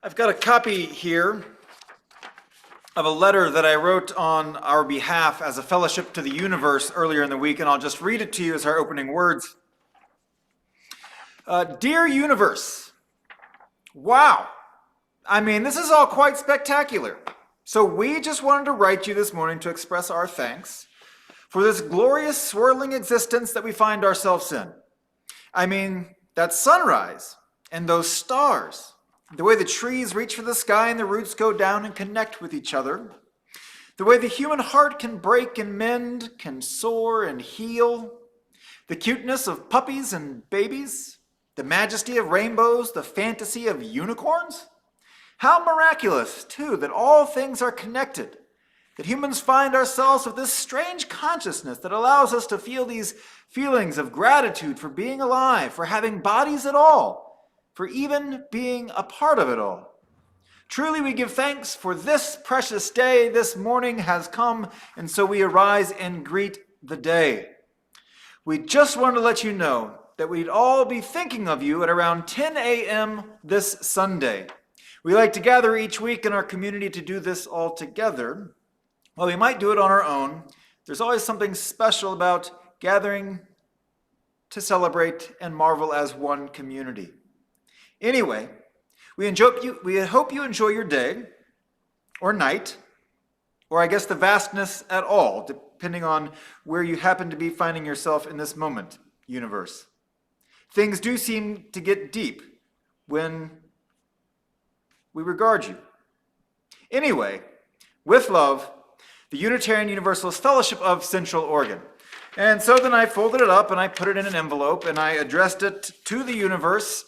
I've got a copy here of a letter that I wrote on our behalf as a fellowship to the universe earlier in the week, and I'll just read it to you as our opening words. Dear Universe, wow, I mean, this is all quite spectacular. So we just wanted to write you this morning to express our thanks for this glorious swirling existence that we find ourselves in. I mean, that sunrise and those stars, the way the trees reach for the sky and the roots go down and connect with each other, the way the human heart can break and mend, can soar and heal, the cuteness of puppies and babies, the majesty of rainbows, the fantasy of unicorns. How miraculous, too, that all things are connected, that humans find ourselves with this strange consciousness that allows us to feel these feelings of gratitude for being alive, for having bodies at all, for even being a part of it all. Truly we give thanks for this precious day. This morning has come, and so we arise and greet the day. We just wanted to let you know that we'd all be thinking of you at around 10 a.m. this Sunday. We like to gather each week in our community to do this all together. While we might do it on our own, there's always something special about gathering to celebrate and marvel as one community. Anyway, we hope you enjoy your day, or night, or I guess the vastness at all, depending on where you happen to be finding yourself in this moment, universe. Things do seem to get deep when we regard you. Anyway, with love, the Unitarian Universalist Fellowship of Central Oregon. And so then I folded it up and I put it in an envelope and I addressed it to the universe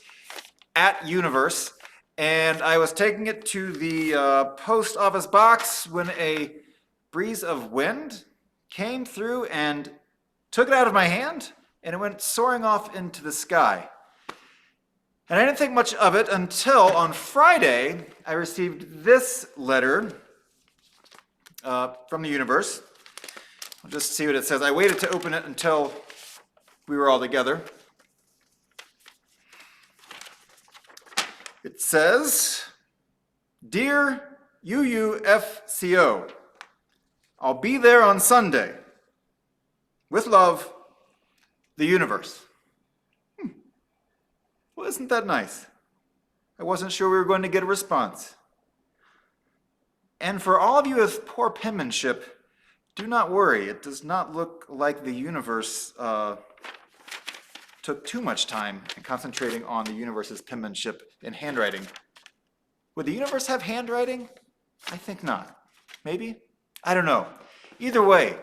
at Universe, and I was taking it to the post office box when a breeze of wind came through and took it out of my hand, and it went soaring off into the sky. And I didn't think much of it until on Friday I received this letter from the universe. I'll just see what it says. I waited to open it until we were all together. It says, Dear UUFCO, I'll be there on Sunday. With love, the universe. Well, isn't that nice? I wasn't sure we were going to get a response. And for all of you with poor penmanship, do not worry. It does not look like the universe took too much time in concentrating on the universe's penmanship and handwriting. Would the universe have handwriting? I think not. Maybe? I don't know. Either way,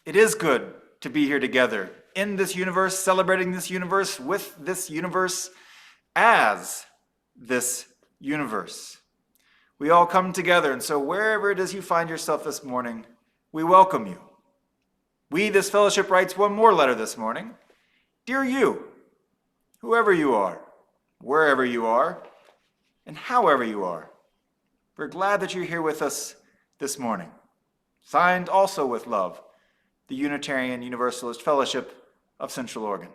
it is good to be here together in this universe, celebrating this universe, with this universe, as this universe. We all come together, and so wherever it is you find yourself this morning, we welcome you. We, this fellowship, writes one more letter this morning. Dear you, whoever you are, wherever you are, and however you are, we're glad that you're here with us this morning. Signed also with love, the Unitarian Universalist Fellowship of Central Oregon.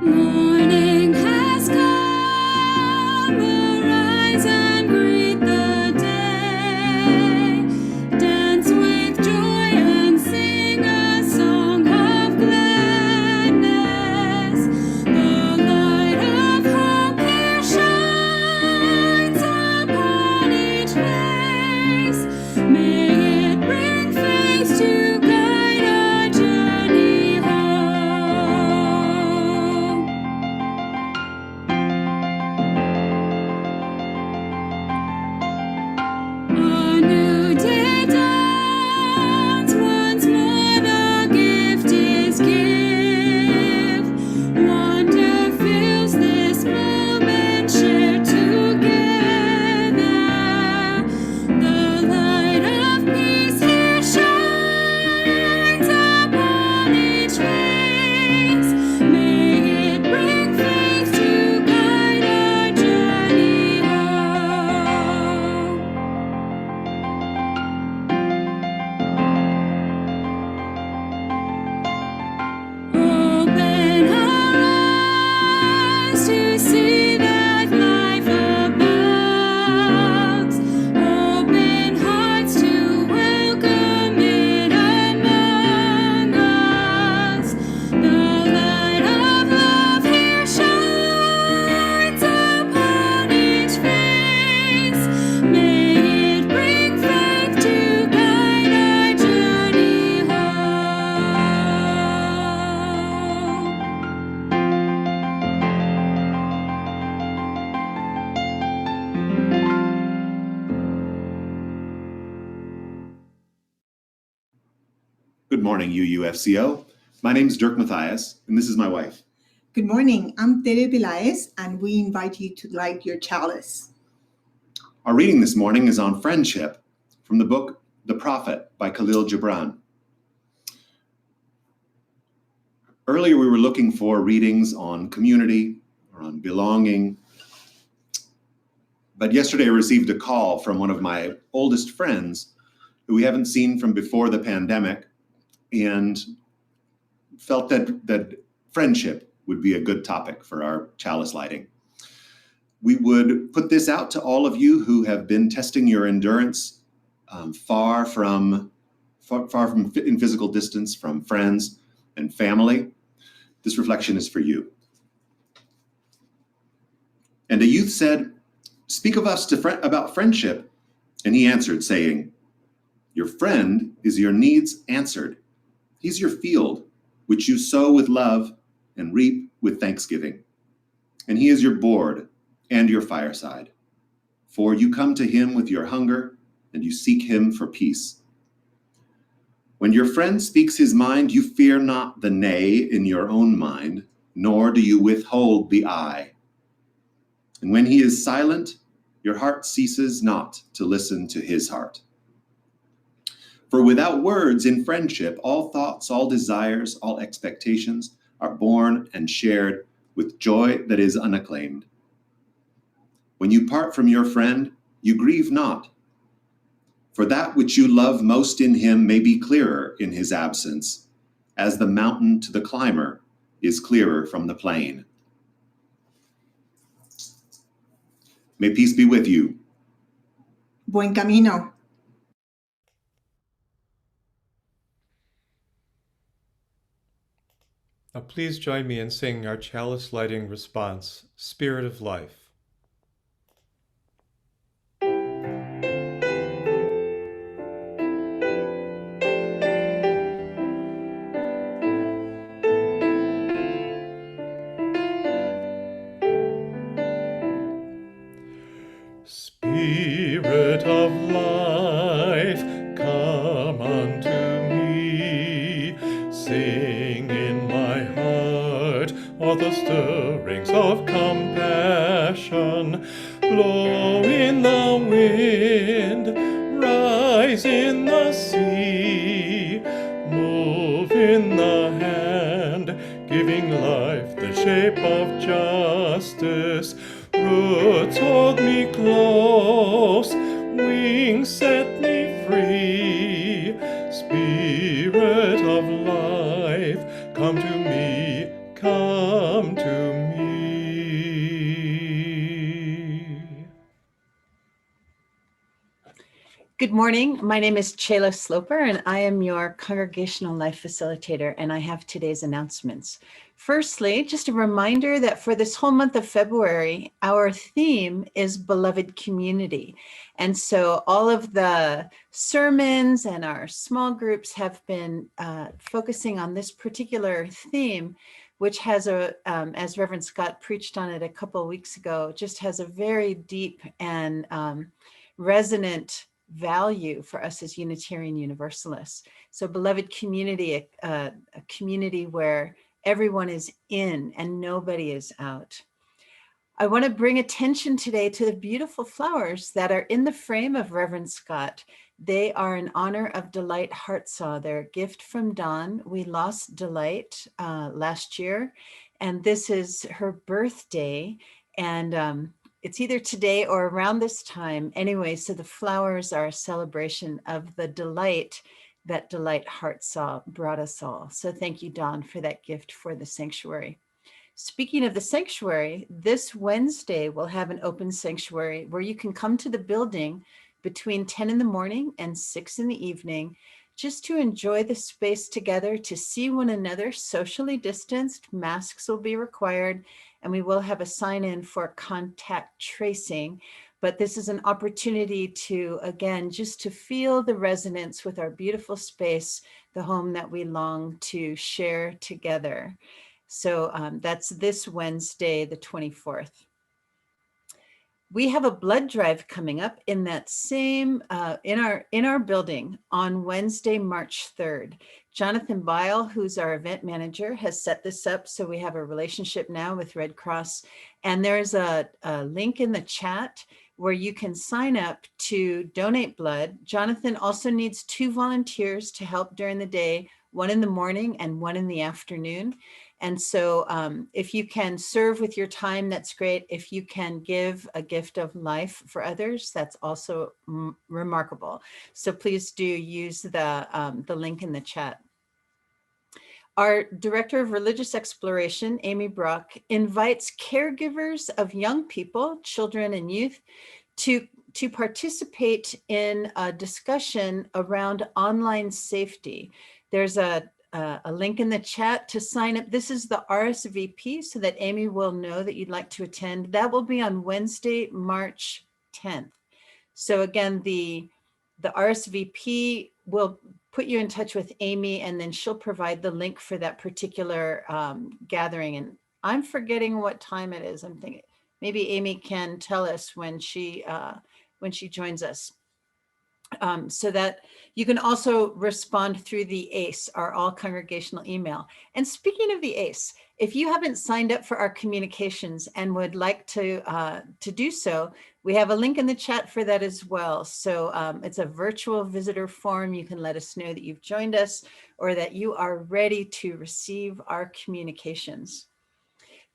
Morning has come, arise and greet the day. Dance with joy and sing a song of gladness. The Good morning, UUFCO. My name is Dirk Mathias, and this is my wife. Good morning, I'm Tere Pelaez, and we invite you to light your chalice. Our reading this morning is on friendship from the book The Prophet by Khalil Gibran. Earlier, we were looking for readings on community or on belonging. But yesterday, I received a call from one of my oldest friends who we haven't seen from before the pandemic and felt that friendship would be a good topic for our chalice lighting. We would put this out to all of you who have been testing your endurance far from in physical distance from friends and family. This reflection is for you. And a youth said, "Speak of us about friendship." And he answered, saying, "Your friend is your needs answered. He's your field, which you sow with love and reap with thanksgiving. And he is your board and your fireside. For you come to him with your hunger, and you seek him for peace. When your friend speaks his mind, you fear not the nay in your own mind, nor do you withhold the I. And when he is silent, your heart ceases not to listen to his heart. For without words in friendship, all thoughts, all desires, all expectations are born and shared with joy that is unacclaimed. When you part from your friend, you grieve not, for that which you love most in him may be clearer in his absence, as the mountain to the climber is clearer from the plain. May peace be with you. Buen camino. Now please join me in singing our chalice lighting response, Spirit of Life. Spirit of life, come unto me, sing in my heart all the stirrings of compassion, blow in the wind, rise in the sea, move in the hand, giving life the shape of justice. Roots hold me close, wings set me free. Spirit of life, come to me, come to me. Good morning. My name is Chela Sloper, and I am your Congregational Life Facilitator, and I have today's announcements. Firstly, just a reminder that for this whole month of February, our theme is Beloved Community. And so all of the sermons and our small groups have been focusing on this particular theme, which has as Reverend Scott preached on it a couple of weeks ago, just has a very deep and resonant value for us as Unitarian Universalists. So beloved community, a community where everyone is in and nobody is out. I want to bring attention today to the beautiful flowers that are in the frame of Reverend Scott. They are in honor of Delight Hartsaw. They're a gift from Dawn. We lost Delight last year, and this is her birthday. And it's either today or around this time. Anyway, so the flowers are a celebration of the delight that Delight Hartsaw brought us all. So thank you, Dawn, for that gift for the sanctuary. Speaking of the sanctuary, this Wednesday we'll have an open sanctuary where you can come to the building between 10 in the morning and 6 in the evening, just to enjoy the space together, to see one another socially distanced. Masks will be required, and we will have a sign-in for contact tracing. But this is an opportunity to, again, just to feel the resonance with our beautiful space, the home that we long to share together. So that's this Wednesday, the 24th. we have a blood drive coming up in that same in our building on Wednesday, March 3rd. Jonathan Bile, who's our event manager, has set this up, so we have a relationship now with Red Cross, and there's a link in the chat where you can sign up to donate blood. Jonathan also needs 2 volunteers to help during the day, 1 in the morning and 1 in the afternoon. And so if you can serve with your time, that's great. If you can give a gift of life for others, that's also remarkable. So please do use the link in the chat. Our Director of Religious Exploration, Amy Brock, invites caregivers of young people, children and youth, to participate in a discussion around online safety. There's a link in the chat to sign up. This is the RSVP so that Amy will know that you'd like to attend. That will be on Wednesday, March 10th. So again, the RSVP will put you in touch with Amy, and then she'll provide the link for that particular gathering. And I'm forgetting what time it is. I'm thinking maybe Amy can tell us when she joins us. So that you can also respond through the ACE, our all congregational email. And speaking of the ACE, if you haven't signed up for our communications and would like to do so, we have a link in the chat for that as well. So it's a virtual visitor form. You can let us know that you've joined us or that you are ready to receive our communications.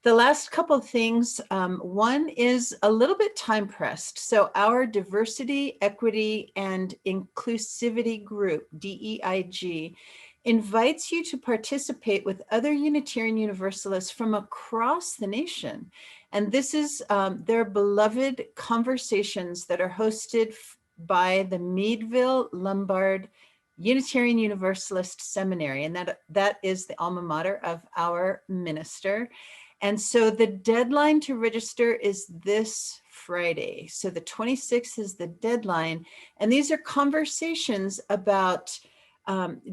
The last couple of things, one is a little bit time pressed. So our diversity, equity, and inclusivity group, DEIG, invites you to participate with other Unitarian Universalists from across the nation. And this is their beloved conversations that are hosted by the Meadville Lombard Unitarian Universalist Seminary. And that is the alma mater of our minister. And so the deadline to register is this Friday. So the 26th is the deadline. And these are conversations about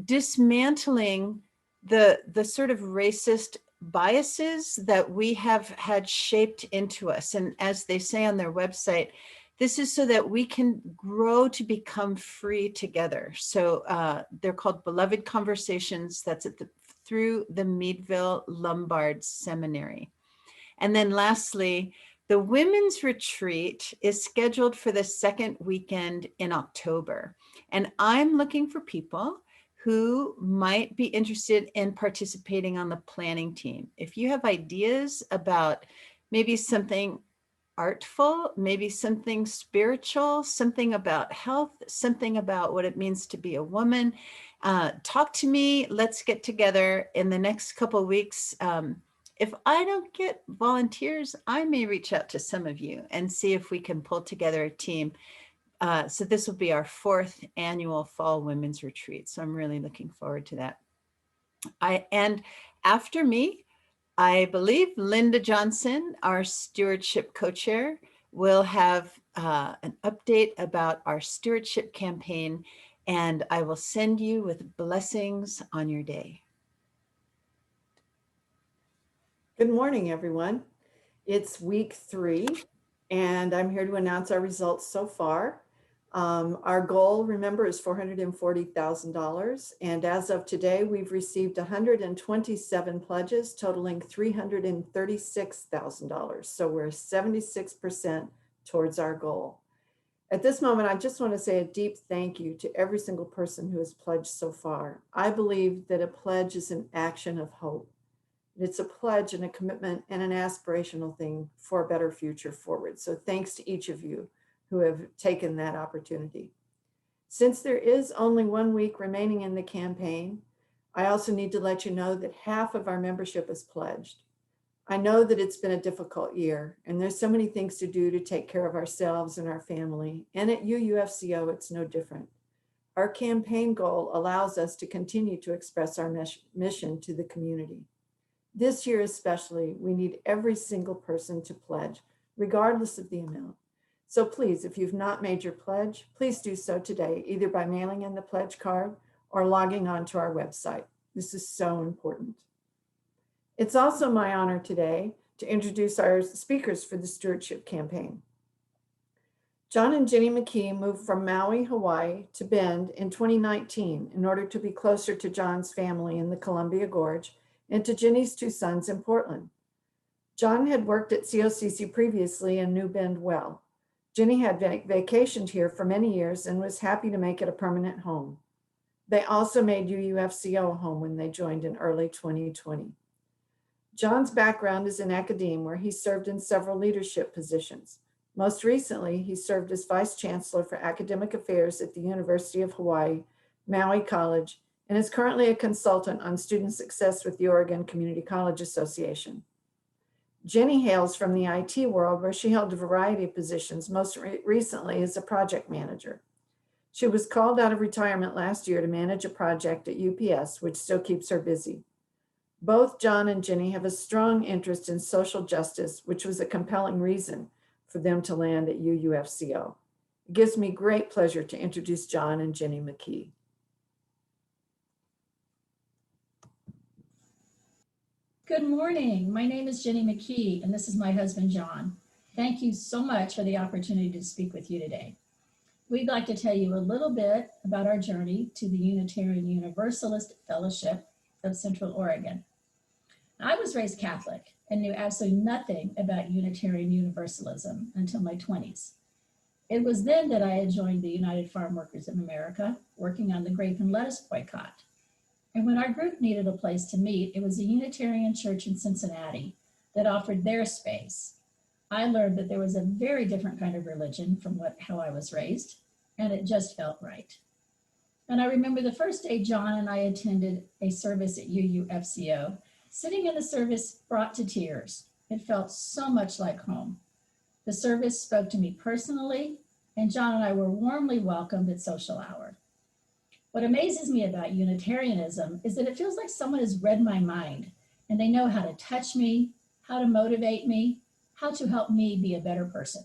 dismantling the sort of racist biases that we have had shaped into us. And as they say on their website, this is so that we can grow to become free together. So they're called Beloved Conversations. That's through the Meadville Lombard Seminary. And then lastly, the women's retreat is scheduled for the second weekend in October. And I'm looking for people who might be interested in participating on the planning team. If you have ideas about maybe something artful, maybe something spiritual, something about health, something about what it means to be a woman, talk to me. Let's get together in the next couple of weeks. If I don't get volunteers, I may reach out to some of you and see if we can pull together a team. So this will be our 4th annual Fall Women's Retreat. So I'm really looking forward to that. And after me, I believe Linda Johnson, our stewardship co-chair, will have an update about our stewardship campaign, and I will send you with blessings on your day. Good morning, everyone. It's week 3, and I'm here to announce our results so far. Our goal, remember, is $440,000. And as of today, we've received 127 pledges totaling $336,000. So we're 76% towards our goal. At this moment, I just want to say a deep thank you to every single person who has pledged so far. I believe that a pledge is an action of hope. It's a pledge and a commitment and an aspirational thing for a better future forward. So thanks to each of you who have taken that opportunity. Since there is only 1 week remaining in the campaign, I also need to let you know that half of our membership is pledged. I know that it's been a difficult year, and there's so many things to do to take care of ourselves and our family. And at UUFCO, it's no different. Our campaign goal allows us to continue to express our mission to the community. This year especially, we need every single person to pledge, regardless of the amount. So please, if you've not made your pledge, please do so today, either by mailing in the pledge card or logging on to our website. This is so important. It's also my honor today to introduce our speakers for the stewardship campaign. John and Jenny McKee moved from Maui, Hawaii to Bend in 2019 in order to be closer to John's family in the Columbia Gorge and to Jenny's 2 sons in Portland. John had worked at COCC previously and knew Bend well. Jenny had vacationed here for many years and was happy to make it a permanent home. They also made UUFCO a home when they joined in early 2020. John's background is in academia, where he served in several leadership positions. Most recently, he served as Vice Chancellor for Academic Affairs at the University of Hawaii, Maui College, and is currently a consultant on student success with the Oregon Community College Association. Jenny hails from the IT world, where she held a variety of positions, most recently as a project manager. She was called out of retirement last year to manage a project at UPS, which still keeps her busy. Both John and Jenny have a strong interest in social justice, which was a compelling reason for them to land at UUFCO. It gives me great pleasure to introduce John and Jenny McKee. Good morning. My name is Jenny McKee, and this is my husband, John. Thank you so much for the opportunity to speak with you today. We'd like to tell you a little bit about our journey to the Unitarian Universalist Fellowship of Central Oregon. I was raised Catholic and knew absolutely nothing about Unitarian Universalism until my 20s. It was then that I had joined the United Farm Workers of America, working on the grape and lettuce boycott. And when our group needed a place to meet, it was a Unitarian church in Cincinnati that offered their space. I learned that there was a very different kind of religion from how I was raised, and it just felt right. And I remember the first day John and I attended a service at UUFCO, sitting in the service brought to tears. It felt so much like home. The service spoke to me personally, and John and I were warmly welcomed at social hour. What amazes me about Unitarianism is that it feels like someone has read my mind, and they know how to touch me, how to motivate me, how to help me be a better person.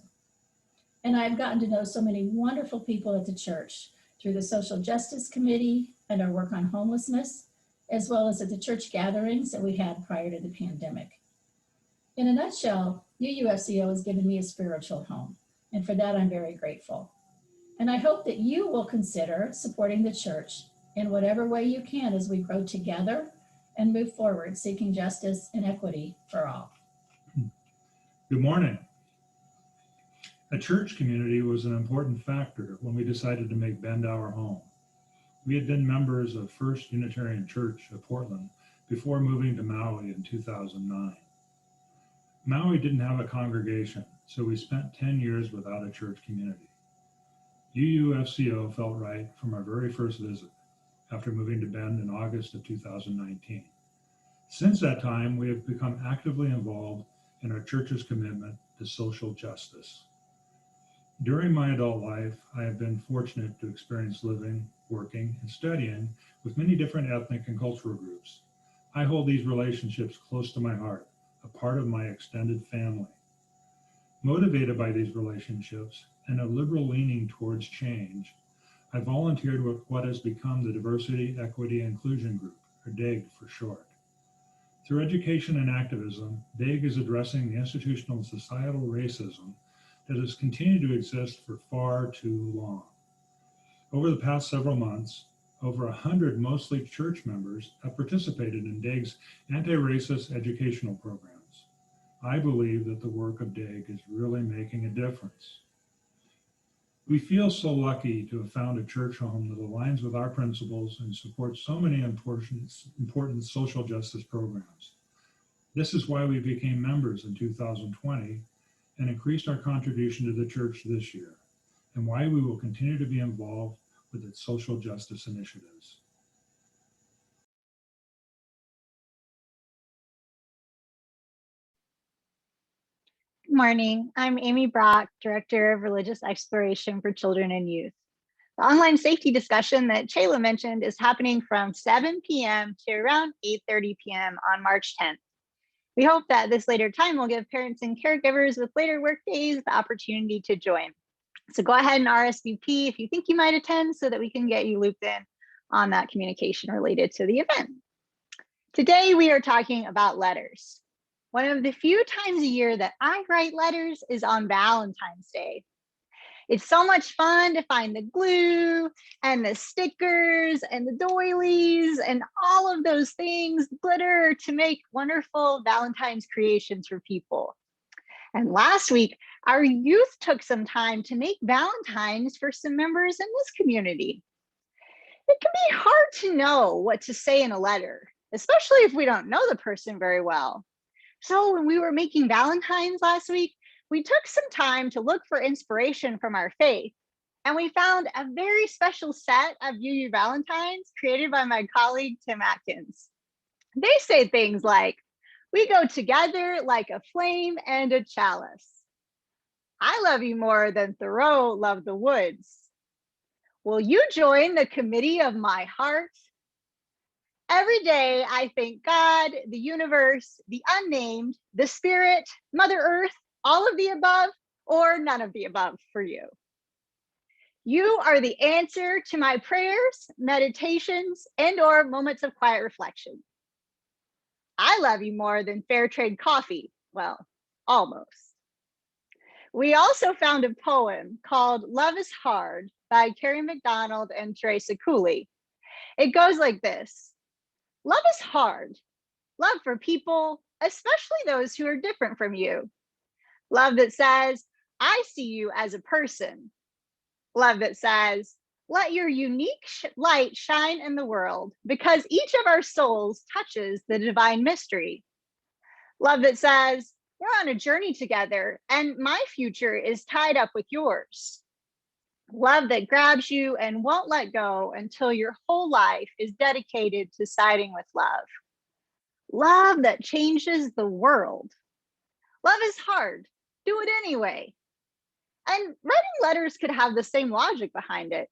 And I've gotten to know so many wonderful people at the church through the Social Justice Committee and our work on homelessness, as well as at the church gatherings that we had prior to the pandemic. In a nutshell, UUFCO has given me a spiritual home, and for that I'm very grateful. And I hope that you will consider supporting the church in whatever way you can as we grow together and move forward, seeking justice and equity for all. Good morning. A church community was an important factor when we decided to make Bend our home. We had been members of First Unitarian Church of Portland before moving to Maui in 2009. Maui didn't have a congregation, so we spent 10 years without a church community. UUFCO felt right from our very first visit after moving to Bend in August of 2019. Since that time, we have become actively involved in our church's commitment to social justice. During my adult life, I have been fortunate to experience living, working, and studying with many different ethnic and cultural groups. I hold these relationships close to my heart, a part of my extended family. Motivated by these relationships and a liberal leaning towards change, I volunteered with what has become the Diversity, Equity, and Inclusion Group, or DEG for short. Through education and activism, DEG is addressing the institutional and societal racism that has continued to exist for far too long. Over the past several months, over 100 mostly church members have participated in DEG's anti-racist educational programs. I believe that the work of DEG is really making a difference. We feel so lucky to have found a church home that aligns with our principles and supports so many important social justice programs. This is why we became members in 2020 and increased our contribution to the church this year, and why we will continue to be involved with its social justice initiatives. Good morning. I'm Amy Brock, Director of Religious Exploration for Children and Youth. The online safety discussion that Chayla mentioned is happening from 7 p.m. to around 8:30 p.m. on March 10th. We hope that this later time will give parents and caregivers with later work days the opportunity to join. So go ahead and RSVP if you think you might attend so that we can get you looped in on that communication related to the event. Today we are talking about letters. One of the few times a year that I write letters is on Valentine's Day. It's so much fun to find the glue and the stickers and the doilies and all of those things, glitter, to make wonderful Valentine's creations for people. And last week, our youth took some time to make Valentines for some members in this community. It can be hard to know what to say in a letter, especially if we don't know the person very well. So when we were making Valentines last week, we took some time to look for inspiration from our faith, and we found a very special set of UU Valentines created by my colleague, Tim Atkins. They say things like, "We go together like a flame and a chalice. I love you more than Thoreau loved the woods. Will you join the committee of my heart? Every day I thank God, the universe, the unnamed, the spirit, Mother Earth, all of the above, or none of the above for you. You are the answer to my prayers, meditations, and/or moments of quiet reflection. I love you more than fair trade coffee." Well, almost. We also found a poem called "Love is Hard" by Carrie McDonald and Teresa Cooley. It goes like this. Love is hard. Love for people, especially those who are different from you. Love that says, I see you as a person. Love that says, let your unique light shine in the world, because each of our souls touches the divine mystery. Love that says, we're on a journey together and my future is tied up with yours. Love that grabs you and won't let go until your whole life is dedicated to siding with love. Love that changes the world. Love is hard. Do it anyway. And writing letters could have the same logic behind it.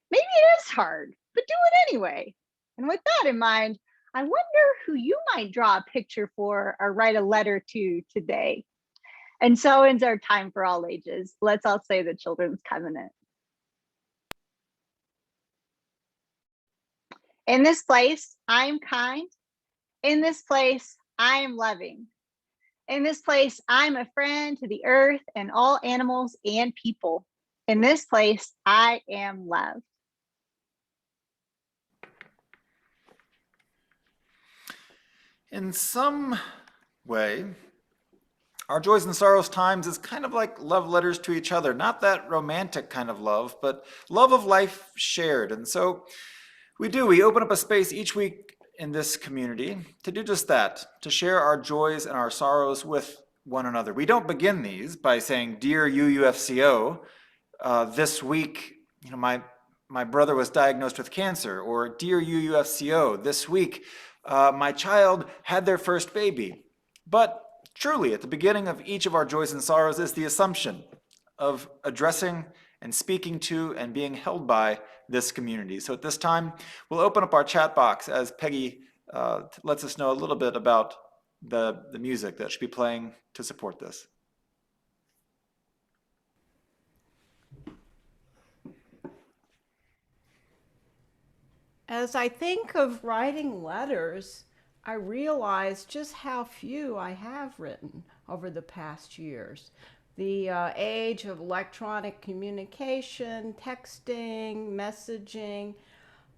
Maybe it is hard, but do it anyway. And with that in mind, I wonder who you might draw a picture for or write a letter to today. And so ends our time for all ages. Let's all say the Children's Covenant. In this place, I am kind. In this place, I am loving. In this place, I'm a friend to the earth and all animals and people. In this place, I am loved. In some way, our joys and sorrows times is kind of like love letters to each other. Not that romantic kind of love, but love of life shared. And so we open up a space each week in this community to do just that, to share our joys and our sorrows with one another. We don't begin these by saying, "Dear UUFCO, this week, my brother was diagnosed with cancer," or "Dear UUFCO, this week, my child had their first baby." But truly, at the beginning of each of our joys and sorrows is the assumption of addressing and speaking to and being held by this community. So at this time, we'll open up our chat box as Peggy lets us know a little bit about the music that should be playing to support this. As I think of writing letters, I realize just how few I have written over the past years. The age of electronic communication, texting, messaging,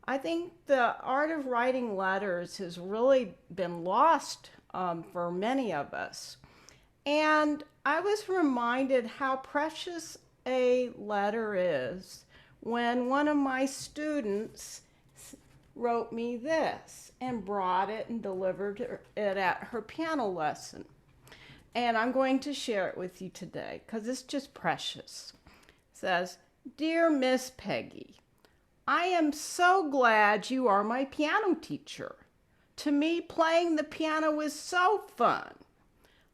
I think the art of writing letters has really been lost for many of us. And I was reminded how precious a letter is when one of my students wrote me this and brought it and delivered it at her piano lesson. And I'm going to share it with you today because it's just precious. It says, "Dear Miss Peggy, I am so glad you are my piano teacher. To me, playing the piano is so fun.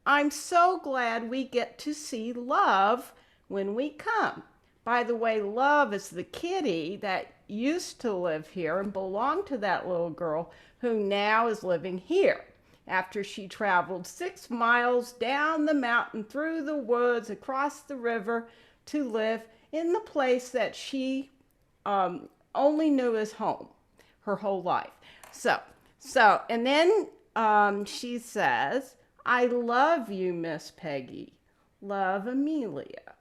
I'm so glad we get to see Love when we come." By the way, Love is the kitty that used to live here and belonged to that little girl who now is living here after she traveled 6 miles down the mountain, through the woods, across the river to live in the place that she only knew as home her whole life. And then she says, "I love you, Miss Peggy. Love, Amelia.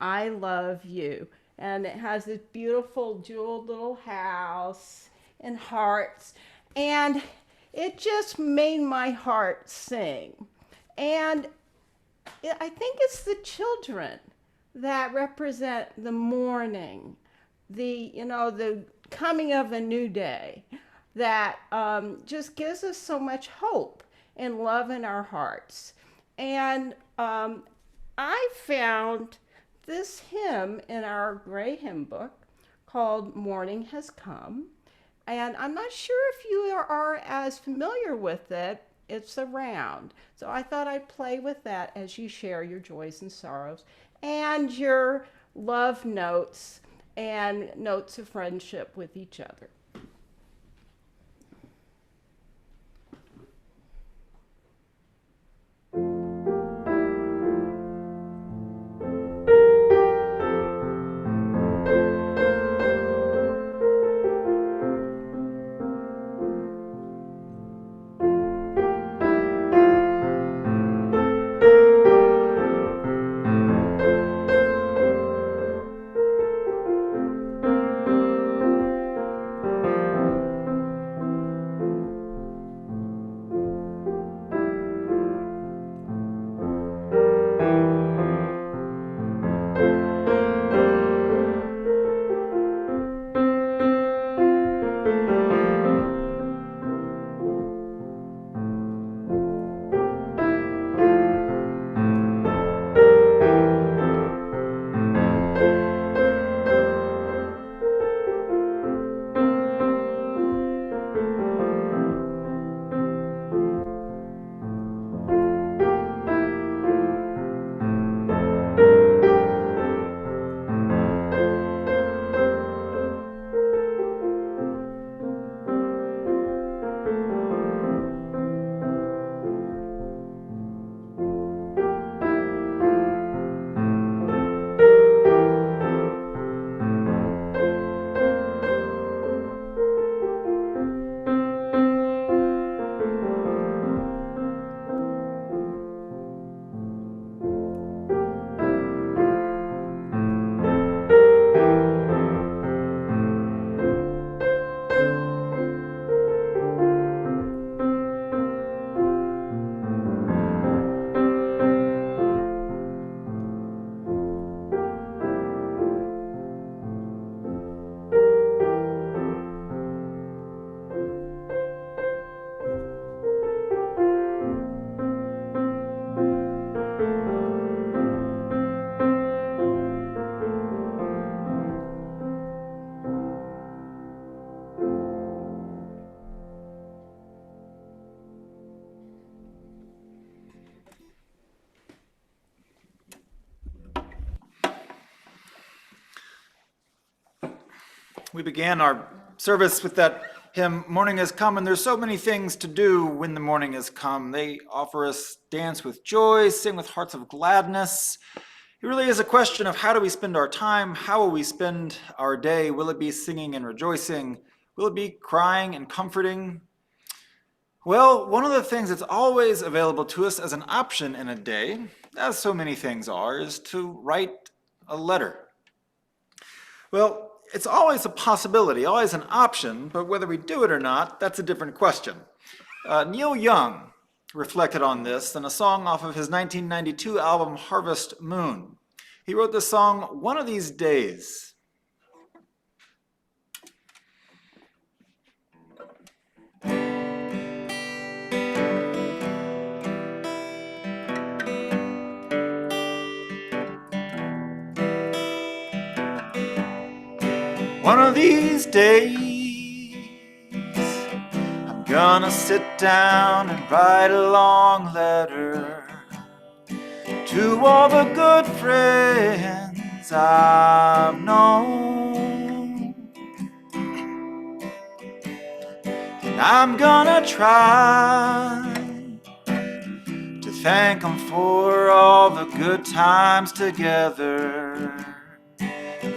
I love you. And it has this beautiful jeweled little house and hearts. And it just made my heart sing. And I think it's the children that represent the morning, the coming of a new day that just gives us so much hope and love in our hearts. And I found this hymn in our gray hymn book called Morning Has Come. And I'm not sure if you are as familiar with it. It's around. So I thought I'd play with that as you share your joys and sorrows and your love notes and notes of friendship with each other. We began our service with that hymn, Morning Has Come, and there's so many things to do when the morning has come. They offer us dance with joy, sing with hearts of gladness. It really is a question of how do we spend our time? How will we spend our day? Will it be singing and rejoicing? Will it be crying and comforting? Well, one of the things that's always available to us as an option in a day, as so many things are, is to write a letter. Well, it's always a possibility, always an option, but whether we do it or not, that's a different question. Neil Young reflected on this in a song off of his 1992 album Harvest Moon. He wrote the song, One of These Days. One of these days, I'm gonna sit down and write a long letter to all the good friends I've known. And I'm gonna try to thank them for all the good times together.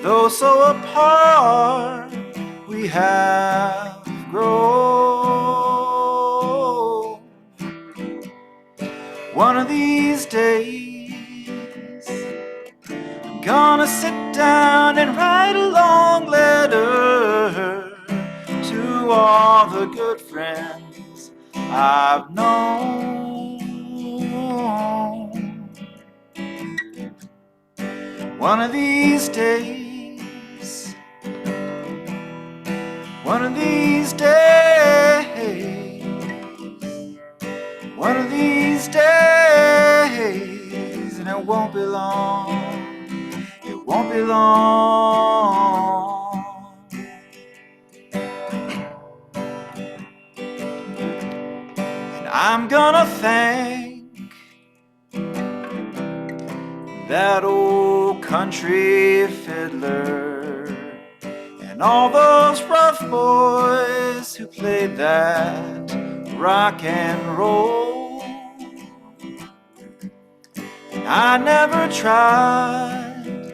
Though so apart, we have grown. One of these days, I'm Gonna sit down and write a long letter to all the good friends I've known. One of these days, one of these days, one of these days, and it won't be long, it won't be long. And I'm gonna thank that old country fiddler and all those rough boys who played that rock and roll. And I never tried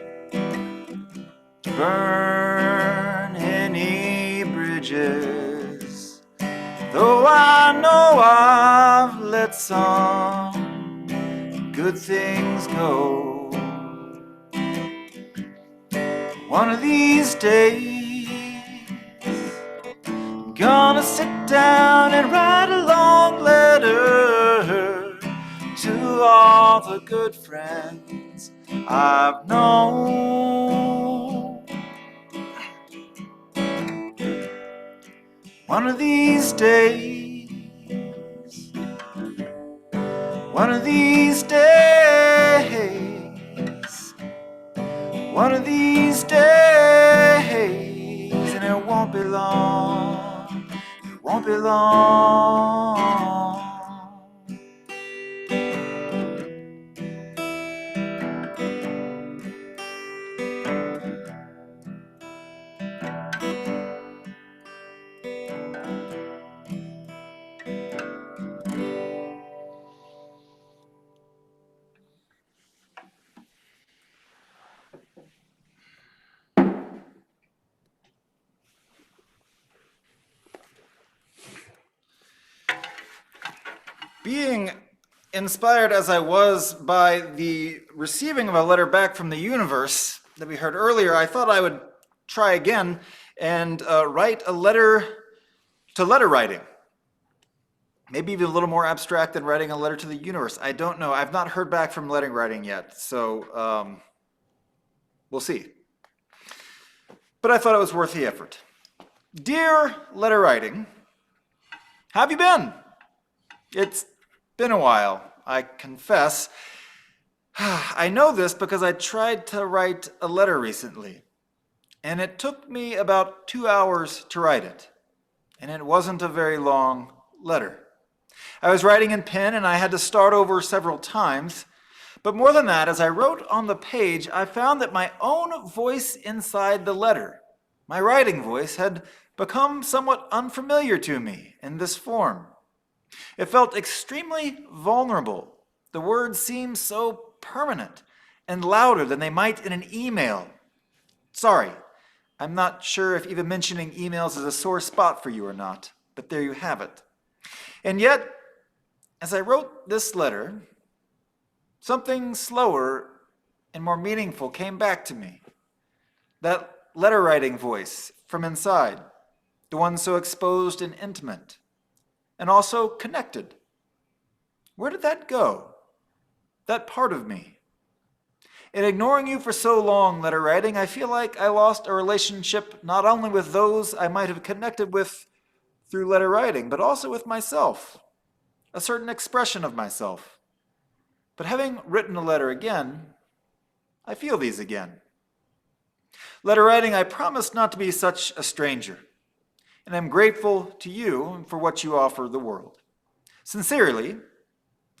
to burn any bridges, though I know I've let some good things go. One of these days, I'm gonna sit down and write a long letter to all the good friends I've known. One of these days, one of these days, one of these days, and it won't be long, it won't be long. Being inspired as I was by the receiving of a letter back from the universe that we heard earlier, I thought I would try again and write a letter to letter writing. Maybe even a little more abstract than writing a letter to the universe. I don't know. I've not heard back from letter writing yet, so we'll see. But I thought it was worth the effort. Dear letter writing, how have you been? It's been a while, I confess. I know this because I tried to write a letter recently, and it took me about 2 hours to write it, and it wasn't a very long letter. I was writing in pen, and I had to start over several times, but more than that, as I wrote on the page, I found that my own voice inside the letter, my writing voice, had become somewhat unfamiliar to me in this form. It felt extremely vulnerable. The words seemed so permanent and louder than they might in an email. Sorry, I'm not sure if even mentioning emails is a sore spot for you or not, but there you have it. And yet, as I wrote this letter, something slower and more meaningful came back to me. That letter writing voice from inside, the one so exposed and intimate, and also connected. Where did that go? That part of me. In ignoring you for so long, letter writing, I feel like I lost a relationship not only with those I might have connected with through letter writing, but also with myself, a certain expression of myself. But having written a letter again, I feel these again. Letter writing, I promise not to be such a stranger, and I'm grateful to you for what you offer the world. Sincerely,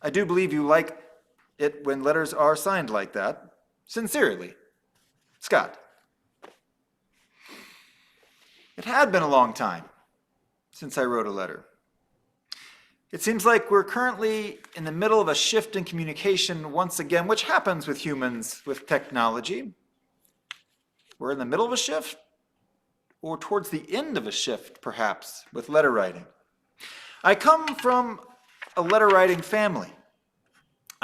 I do believe you like it when letters are signed like that. Sincerely, Scott. It had been a long time since I wrote a letter. It seems like we're currently in the middle of a shift in communication once again, which happens with humans with technology. We're in the middle of a shift, or towards the end of a shift, perhaps, with letter writing. I come from a letter writing family.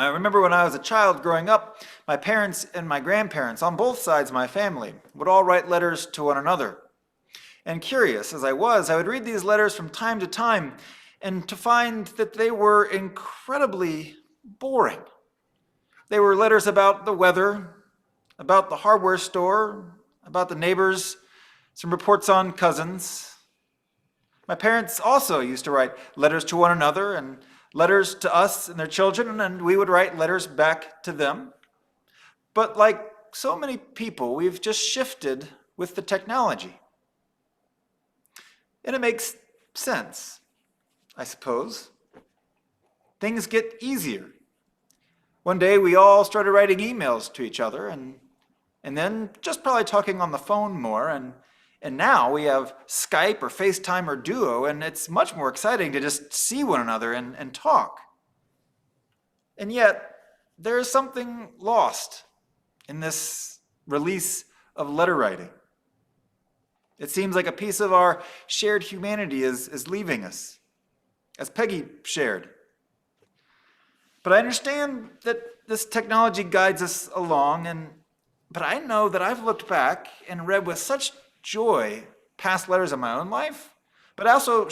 I remember when I was a child growing up, my parents and my grandparents on both sides of my family would all write letters to one another. And curious as I would read these letters from time to time and to find that they were incredibly boring. They were letters about the weather, about the hardware store, about the neighbors, some reports on cousins. My parents also used to write letters to one another and letters to us and their children, and we would write letters back to them. But like so many people, we've just shifted with the technology. And it makes sense, I suppose. Things get easier. One day we all started writing emails to each other and then just probably talking on the phone more. And now we have Skype or FaceTime or Duo, and it's much more exciting to just see one another and talk. And yet, there is something lost in this release of letter writing. It seems like a piece of our shared humanity is leaving us, as Peggy shared. But I understand that this technology guides us along, but I know that I've looked back and read with such joy past letters of my own life, but I also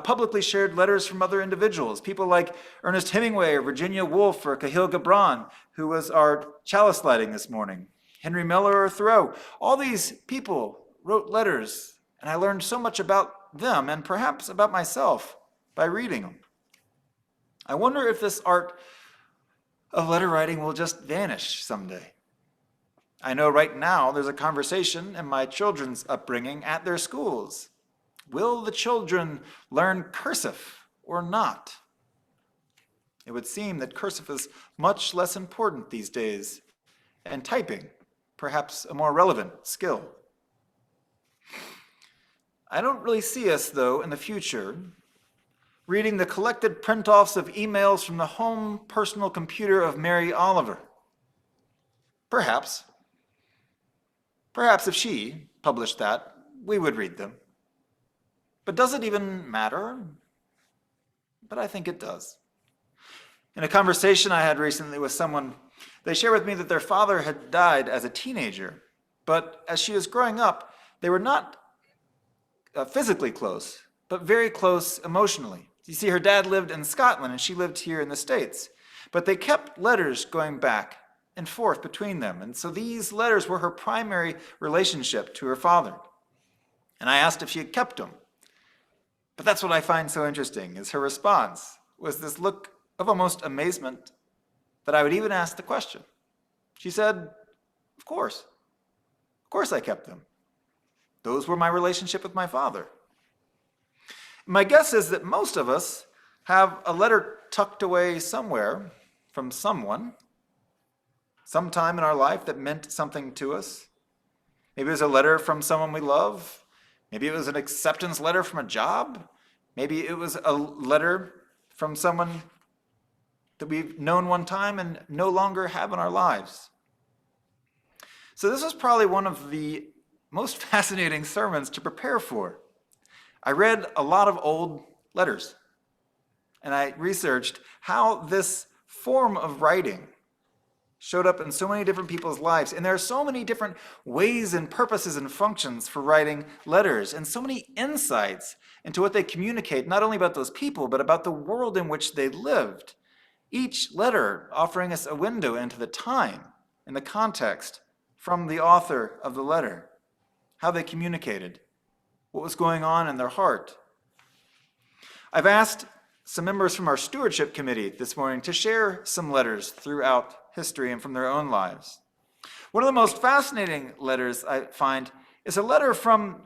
publicly shared letters from other individuals, people like Ernest Hemingway or Virginia Woolf or Cahill Gibran, who was our chalice lighting this morning, Henry Miller or Thoreau. All these people wrote letters, and I learned so much about them and perhaps about myself by reading them. I wonder if this art of letter writing will just vanish someday. I know right now there's a conversation in my children's upbringing at their schools. Will the children learn cursive or not? It would seem that cursive is much less important these days, and typing, perhaps a more relevant skill. I don't really see us, though, in the future, reading the collected print-offs of emails from the home personal computer of Mary Oliver. Perhaps if she published that, we would read them. But does it even matter? But I think it does. In a conversation I had recently with someone, they shared with me that their father had died as a teenager, but as she was growing up, they were not physically close, but very close emotionally. You see, her dad lived in Scotland and she lived here in the States, but they kept letters going back and forth between them. And so these letters were her primary relationship to her father. And I asked if she had kept them. But that's what I find so interesting, is her response was this look of almost amazement that I would even ask the question. She said, of course I kept them. Those were my relationship with my father. My guess is that most of us have a letter tucked away somewhere from someone, sometime in our life that meant something to us. Maybe it was a letter from someone we love. Maybe it was an acceptance letter from a job. Maybe it was a letter from someone that we've known one time and no longer have in our lives. So this was probably one of the most fascinating sermons to prepare for. I read a lot of old letters, and I researched how this form of writing showed up in so many different people's lives. And there are so many different ways and purposes and functions for writing letters, and so many insights into what they communicate, not only about those people, but about the world in which they lived. Each letter offering us a window into the time and the context from the author of the letter, how they communicated, what was going on in their heart. I've asked some members from our stewardship committee this morning to share some letters throughout history and from their own lives. One of the most fascinating letters I find is a letter from,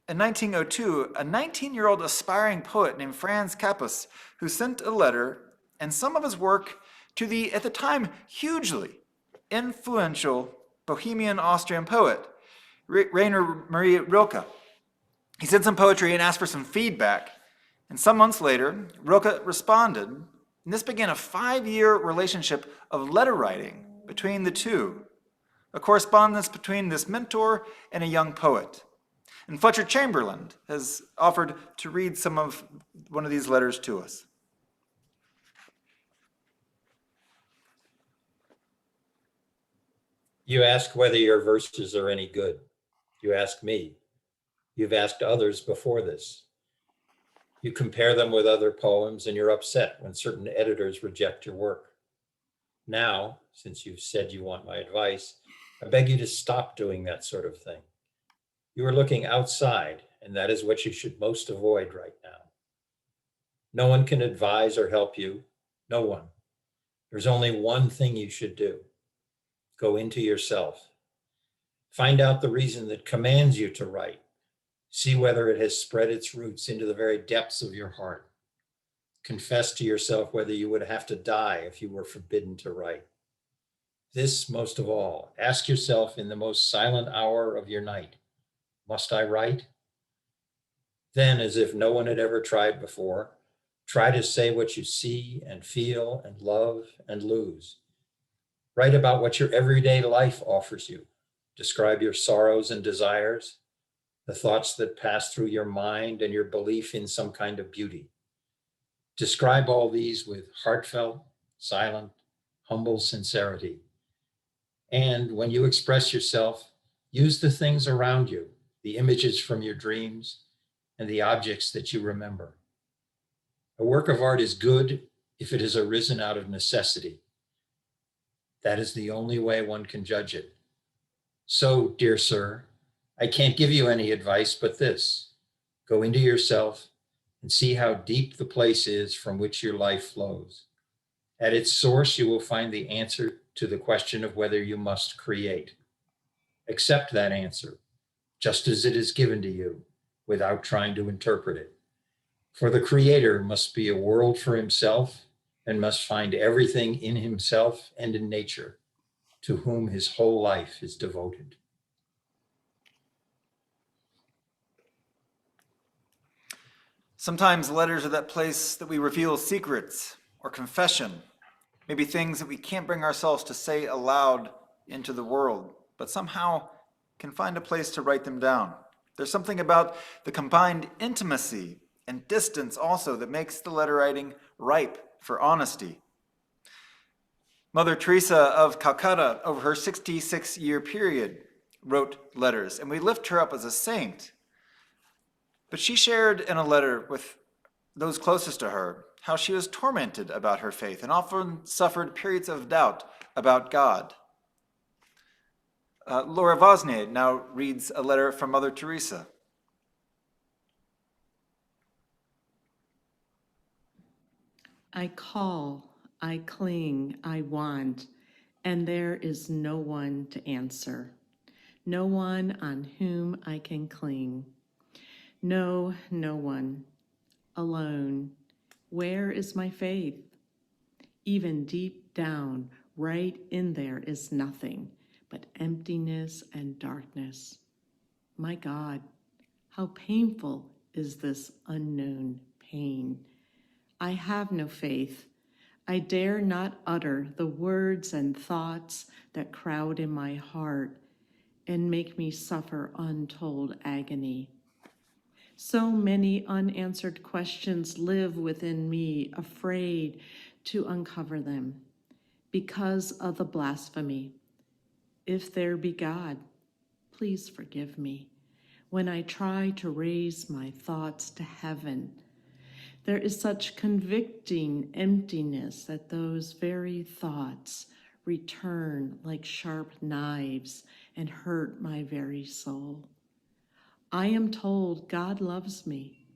in 1902, a 19-year-old aspiring poet named Franz Capus, who sent a letter and some of his work to the, at the time, hugely influential Bohemian Austrian poet, Rainer Maria Rilke. He sent some poetry and asked for some feedback, and some months later, Rilke responded, and this began a 5-year relationship of letter writing between the two, a correspondence between this mentor and a young poet. And Fletcher Chamberlain has offered to read one of these letters to us. You ask whether your verses are any good. You ask me. You've asked others before this. You compare them with other poems and you're upset when certain editors reject your work. Now, since you've said you want my advice, I beg you to stop doing that sort of thing. You are looking outside, and that is what you should most avoid right now. No one can advise or help you. No one. There's only one thing you should do. Go into yourself. Find out the reason that commands you to write. See whether it has spread its roots into the very depths of your heart. Confess to yourself whether you would have to die if you were forbidden to write. This, most of all, ask yourself in the most silent hour of your night, must I write? Then, as if no one had ever tried before, try to say what you see and feel and love and lose. Write about what your everyday life offers you. Describe your sorrows and desires, the thoughts that pass through your mind and your belief in some kind of beauty. Describe all these with heartfelt, silent, humble sincerity. And when you express yourself, use the things around you, the images from your dreams, and the objects that you remember. A work of art is good if it has arisen out of necessity. That is the only way one can judge it. So, dear sir, I can't give you any advice but this. Go into yourself and see how deep the place is from which your life flows. At its source, you will find the answer to the question of whether you must create. Accept that answer, just as it is given to you, without trying to interpret it. For the Creator must be a world for himself and must find everything in himself and in nature, to whom his whole life is devoted. Sometimes letters are that place that we reveal secrets or confession, maybe things that we can't bring ourselves to say aloud into the world, but somehow can find a place to write them down. There's something about the combined intimacy and distance also that makes the letter writing ripe for honesty. Mother Teresa of Calcutta, over her 66-year period, wrote letters, and we lift her up as a saint. But she shared in a letter with those closest to her how she was tormented about her faith and often suffered periods of doubt about God. Laura Vosnier now reads a letter from Mother Teresa. I call, I cling, I want, and there is no one to answer, no one on whom I can cling. No, no one. Alone. Where is my faith? Even deep down, right in there is nothing but emptiness and darkness. My God, how painful is this unknown pain. I have no faith. I dare not utter the words and thoughts that crowd in my heart and make me suffer untold agony. So many unanswered questions live within me, afraid to uncover them because of the blasphemy. If there be God, please forgive me when I try to raise my thoughts to heaven. There is such convicting emptiness that those very thoughts return like sharp knives and hurt my very soul. I am told God loves me,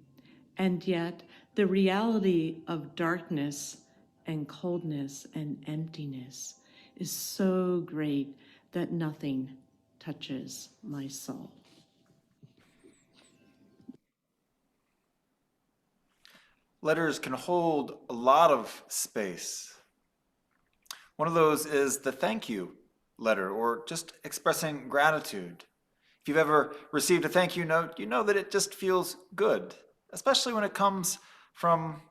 and yet the reality of darkness and coldness and emptiness is so great that nothing touches my soul. Letters can hold a lot of space. One of those is the thank you letter, or just expressing gratitude. If you've ever received a thank you note, you know that it just feels good, especially when it comes from,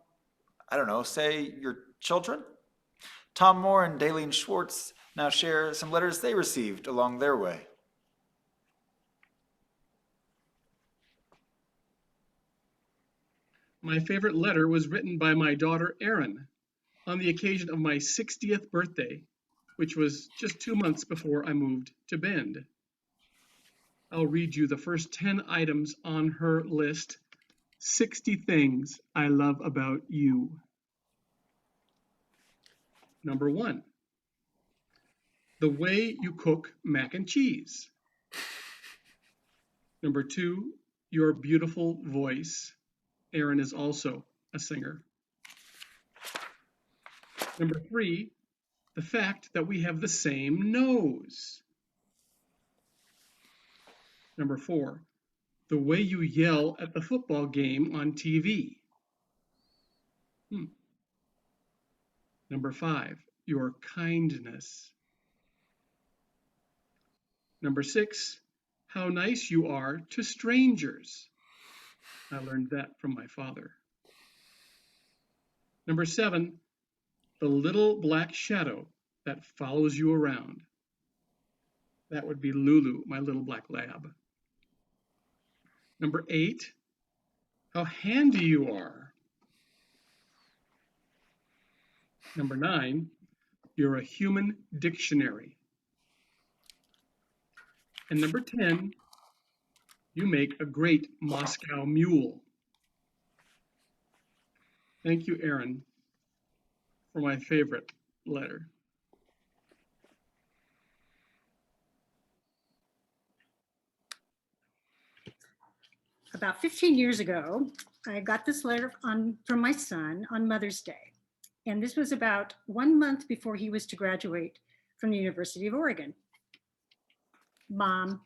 I don't know, say your children. Tom Moore and Daleen Schwartz now share some letters they received along their way. My favorite letter was written by my daughter, Erin, on the occasion of my 60th birthday. which was just 2 months before I moved to Bend. I'll read you the first 10 items on her list. 60 things I love about you. Number 1, the way you cook mac and cheese. Number 2, your beautiful voice. Erin is also a singer. Number 3, the fact that we have the same nose. Number 4, the way you yell at the football game on TV. Number 5, your kindness. Number 6, how nice you are to strangers. I learned that from my father. Number 7, the little black shadow that follows you around. That would be Lulu, my little black lab. Number 8, how handy you are. Number 9, you're a human dictionary. And number 10, you make a great Moscow mule. Thank you, Erin, for my favorite letter. About 15 years ago, I got this letter from my son on Mother's Day. And this was about 1 month before he was to graduate from the University of Oregon. Mom,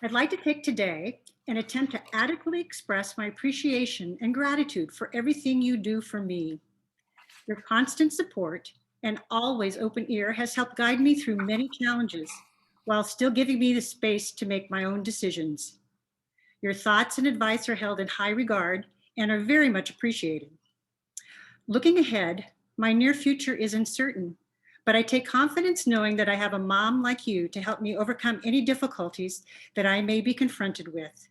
I'd like to take today and attempt to adequately express my appreciation and gratitude for everything you do for me. Your constant support and always open ear has helped guide me through many challenges while still giving me the space to make my own decisions. Your thoughts and advice are held in high regard and are very much appreciated. Looking ahead, my near future is uncertain, but I take confidence knowing that I have a mom like you to help me overcome any difficulties that I may be confronted with.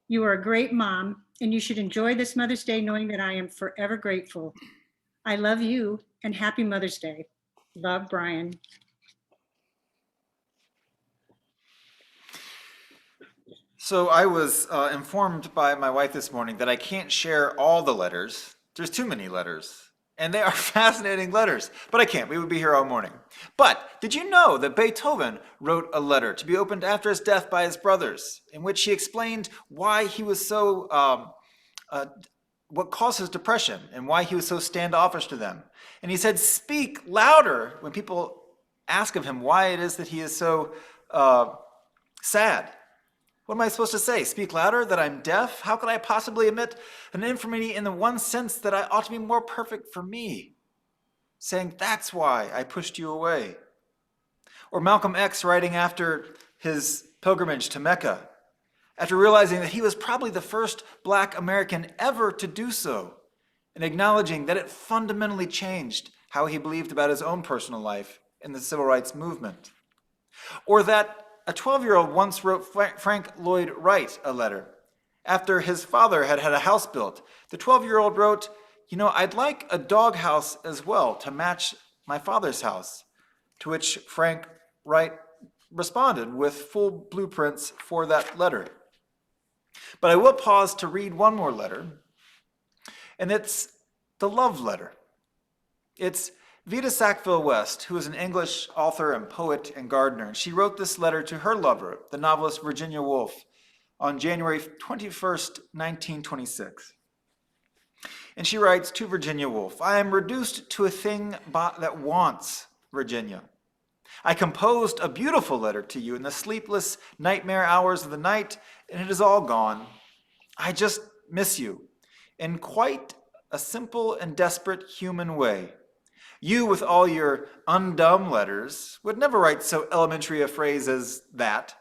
You are a great mom, and you should enjoy this Mother's Day knowing that I am forever grateful. I love you, and happy Mother's Day. Love, Brian. So I was informed by my wife this morning that I can't share all the letters. There's too many letters. And they are fascinating letters, but I can't. We would be here all morning. But did you know that Beethoven wrote a letter to be opened after his death by his brothers, in which he explained why he was so, what caused his depression and why he was so standoffish to them. And he said, speak louder when people ask of him why it is that he is so sad. What am I supposed to say? Speak louder? That I'm deaf? How could I possibly admit an infirmity in the one sense that I ought to be more perfect for me? Saying, that's why I pushed you away. Or Malcolm X writing after his pilgrimage to Mecca, after realizing that he was probably the first Black American ever to do so, and acknowledging that it fundamentally changed how he believed about his own personal life in the civil rights movement. Or that a 12-year-old once wrote Frank Lloyd Wright a letter. After his father had had a house built, the 12-year-old wrote, you know, I'd like a doghouse as well to match my father's house, to which Frank Wright responded with full blueprints for that letter. But I will pause to read one more letter, and it's the love letter. It's Vita Sackville West, who is an English author and poet and gardener, and she wrote this letter to her lover, the novelist Virginia Woolf, on January 21st, 1926. And she writes to Virginia Woolf, I am reduced to a thing that wants Virginia. I composed a beautiful letter to you in the sleepless nightmare hours of the night, and it is all gone. I just miss you in quite a simple and desperate human way. You, with all your undumb letters, would never write so elementary a phrase as that.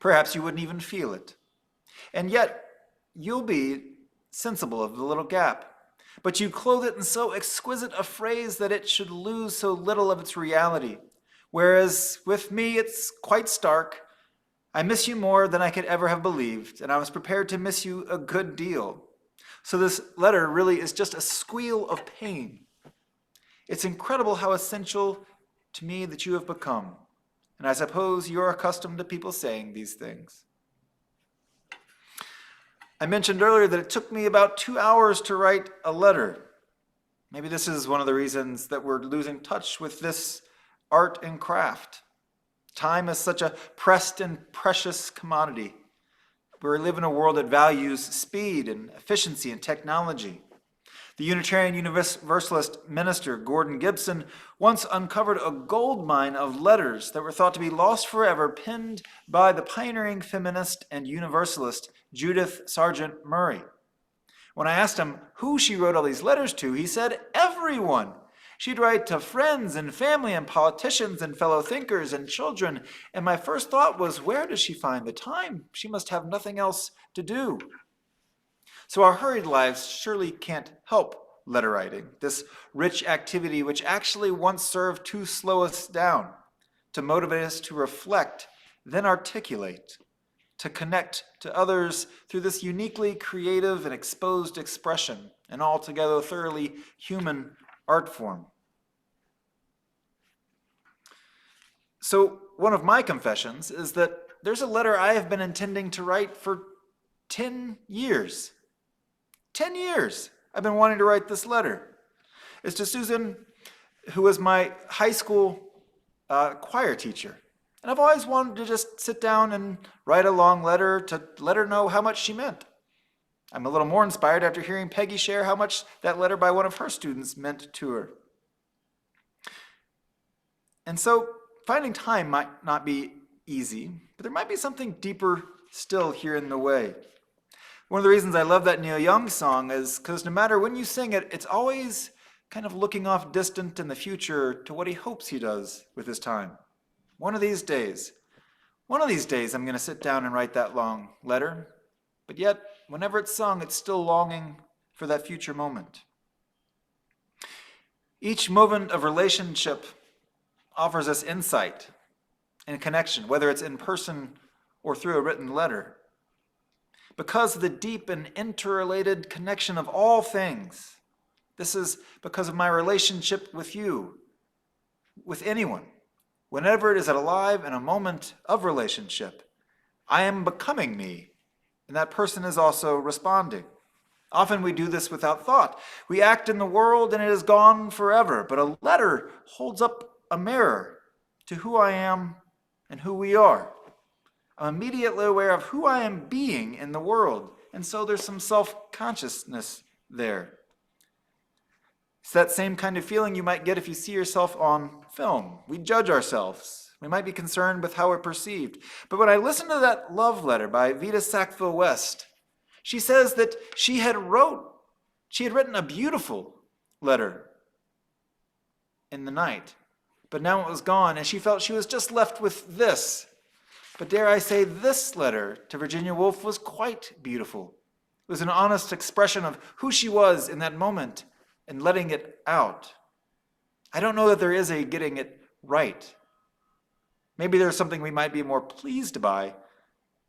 Perhaps you wouldn't even feel it. And yet, you'll be sensible of the little gap. But you clothe it in so exquisite a phrase that it should lose so little of its reality. Whereas with me, it's quite stark. I miss you more than I could ever have believed, and I was prepared to miss you a good deal. So this letter really is just a squeal of pain. It's incredible how essential to me that you have become. And I suppose you are accustomed to people saying these things. I mentioned earlier that it took me about 2 hours to write a letter. Maybe this is one of the reasons that we're losing touch with this art and craft. Time is such a pressed and precious commodity. We live in a world that values speed and efficiency and technology. The Unitarian Universalist minister Gordon Gibson once uncovered a gold mine of letters that were thought to be lost forever, penned by the pioneering feminist and Universalist Judith Sargent Murray. When I asked him who she wrote all these letters to, he said, everyone. She'd write to friends and family and politicians and fellow thinkers and children. And my first thought was, where does she find the time? She must have nothing else to do. So our hurried lives surely can't help letter writing, this rich activity which actually once served to slow us down, to motivate us to reflect, then articulate, to connect to others through this uniquely creative and exposed expression, an altogether thoroughly human art form. So one of my confessions is that there's a letter I have been intending to write for 10 years. 10 years I've been wanting to write this letter. It's to Susan, who was my high school choir teacher. And I've always wanted to just sit down and write a long letter to let her know how much she meant. I'm a little more inspired after hearing Peggy share how much that letter by one of her students meant to her. And so finding time might not be easy, but there might be something deeper still here in the way. One of the reasons I love that Neil Young song is because no matter when you sing it, it's always kind of looking off distant in the future to what he hopes he does with his time. One of these days I'm going to sit down and write that long letter. But yet, whenever it's sung, it's still longing for that future moment. Each moment of relationship offers us insight and connection, whether it's in person or through a written letter. Because of the deep and interrelated connection of all things, this is because of my relationship with you, with anyone. Whenever it is alive in a moment of relationship, I am becoming me, and that person is also responding. Often we do this without thought. We act in the world and it is gone forever, but a letter holds up a mirror to who I am and who we are. I'm immediately aware of who I am being in the world, and so there's some self-consciousness there. It's that same kind of feeling you might get if you see yourself on film. We judge ourselves. We might be concerned with how we're perceived. But when I listen to that love letter by Vita Sackville West, she says that she had written a beautiful letter in the night, but now it was gone, and she felt she was just left with this. But dare I say, this letter to Virginia Woolf was quite beautiful. It was an honest expression of who she was in that moment and letting it out. I don't know that there is a getting it right. Maybe there's something we might be more pleased by,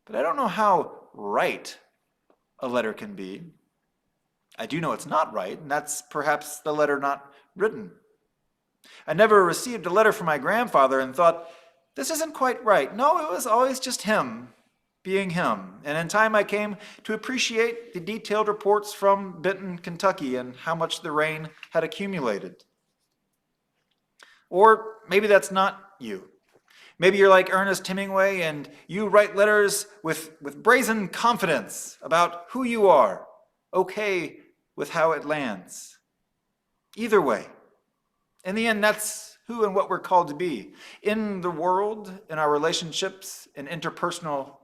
but I don't know how right a letter can be. I do know it's not right, and that's perhaps the letter not written. I never received a letter from my grandfather and thought, this isn't quite right. No, it was always just him being him. And in time I came to appreciate the detailed reports from Benton, Kentucky, and how much the rain had accumulated. Or maybe that's not you. Maybe you're like Ernest Hemingway and you write letters with brazen confidence about who you are, okay with how it lands. Either way, in the end, that's who and what we're called to be in the world, in our relationships, in interpersonal